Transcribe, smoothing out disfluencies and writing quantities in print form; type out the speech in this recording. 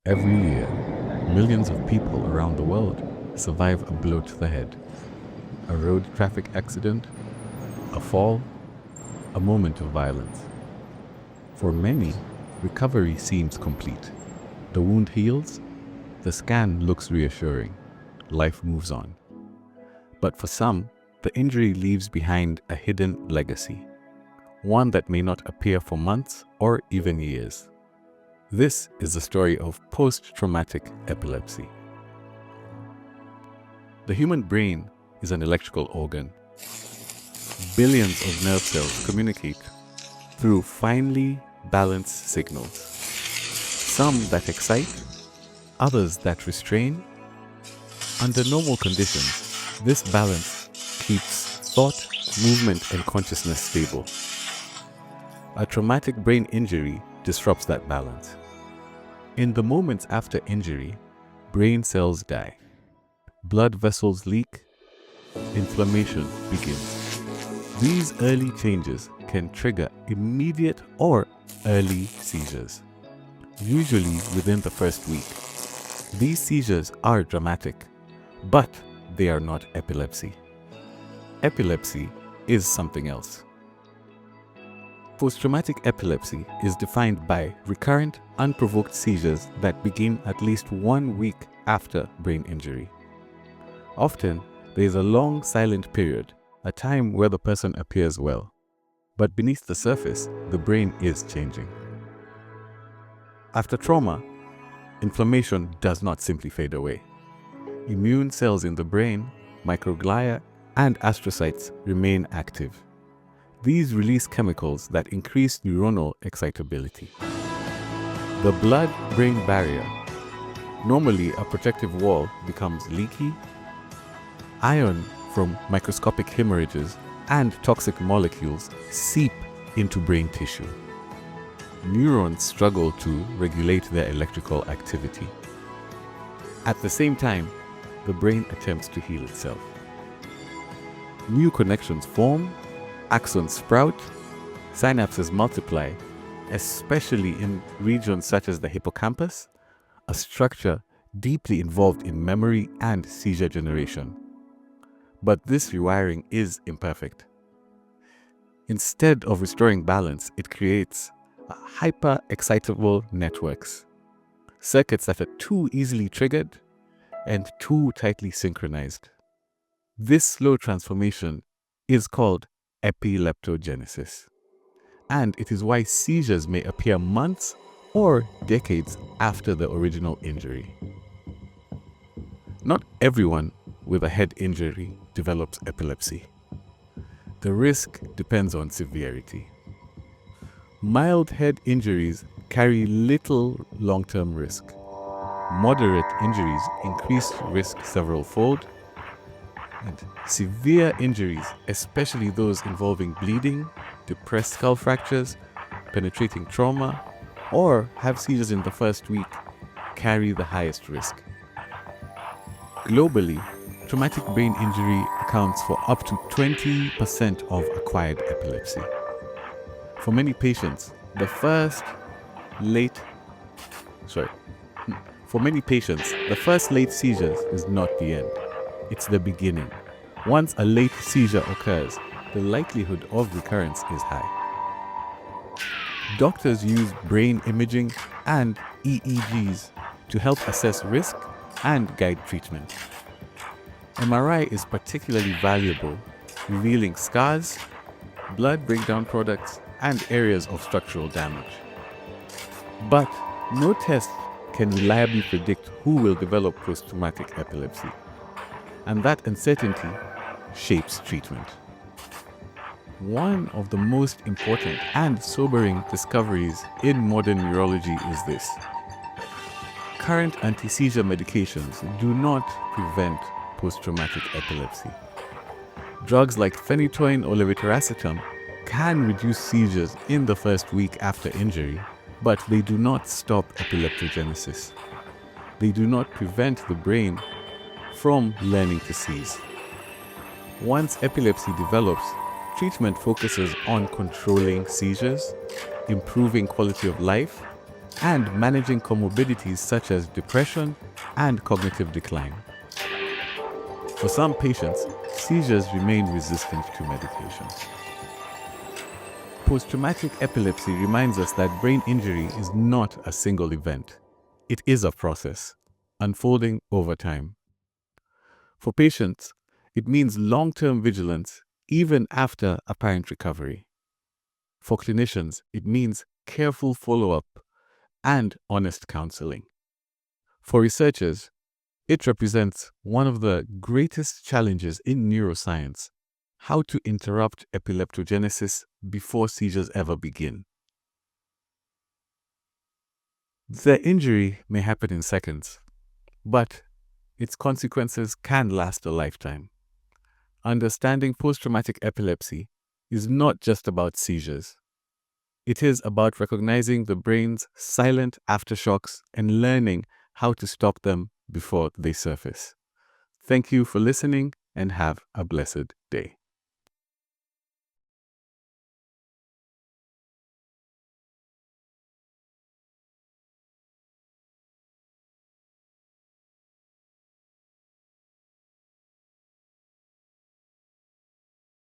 Every year, millions of people around the world survive a blow to the head, a road traffic accident, a fall, a moment of violence. For many, recovery seems complete. The wound heals, the scan looks reassuring, life moves on. But for some, the injury leaves behind a hidden legacy, one that may not appear for months or even years. This is the story of post-traumatic epilepsy. The human brain is an electrical organ. Billions of nerve cells communicate through finely balanced signals. Some that excite, others that restrain. Under normal conditions, this balance keeps thought, movement, and consciousness stable. A traumatic brain injury disrupts that balance. In the moments after injury, brain cells die. Blood vessels leak. Inflammation begins. These early changes can trigger immediate or early seizures, usually within the first week. These seizures are dramatic, but they are not epilepsy. Epilepsy is something else. Post-traumatic epilepsy is defined by recurrent, unprovoked seizures that begin at least 1 week after brain injury. Often, there is a long silent period, a time where the person appears well. But beneath the surface, the brain is changing. After trauma, inflammation does not simply fade away. Immune cells in the brain, microglia, and astrocytes remain active. These release chemicals that increase neuronal excitability. The blood-brain barrier, normally a protective wall, becomes leaky. Iron from microscopic hemorrhages and toxic molecules seep into brain tissue. Neurons struggle to regulate their electrical activity. At the same time, the brain attempts to heal itself. New connections form, axons sprout, synapses multiply, especially in regions such as the hippocampus, a structure deeply involved in memory and seizure generation. But this rewiring is imperfect. Instead of restoring balance, it creates hyper-excitable networks, circuits that are too easily triggered and too tightly synchronized. This slow transformation is called epileptogenesis, and it is why seizures may appear months or decades after the original injury. Not everyone with a head injury develops epilepsy. The risk depends on severity. Mild head injuries carry little long-term risk. Moderate injuries increase risk several-fold, and severe injuries, especially those involving bleeding, depressed skull fractures, penetrating trauma, or have seizures in the first week, carry the highest risk. Globally, traumatic brain injury accounts for up to 20% of acquired epilepsy. For many patients, the first late seizures is not the end. It's the beginning. Once a late seizure occurs, the likelihood of recurrence is high. Doctors use brain imaging and EEGs to help assess risk and guide treatment. MRI is particularly valuable, revealing scars, blood breakdown products, and areas of structural damage. But no test can reliably predict who will develop post-traumatic epilepsy, and that uncertainty shapes treatment. One of the most important and sobering discoveries in modern neurology is this. Current anti-seizure medications do not prevent post-traumatic epilepsy. Drugs like phenytoin or levetiracetam can reduce seizures in the first week after injury, but they do not stop epileptogenesis. They do not prevent the brain from learning to seize. Once epilepsy develops, treatment focuses on controlling seizures, improving quality of life, and managing comorbidities such as depression and cognitive decline. For some patients, seizures remain resistant to medication. Post-traumatic epilepsy reminds us that brain injury is not a single event. It is a process, unfolding over time. For patients, it means long-term vigilance even after apparent recovery. For clinicians, it means careful follow-up and honest counseling. For researchers, it represents one of the greatest challenges in neuroscience: how to interrupt epileptogenesis before seizures ever begin. The injury may happen in seconds, but its consequences can last a lifetime. Understanding post-traumatic epilepsy is not just about seizures. It is about recognizing the brain's silent aftershocks and learning how to stop them before they surface. Thank you for listening and have a blessed day.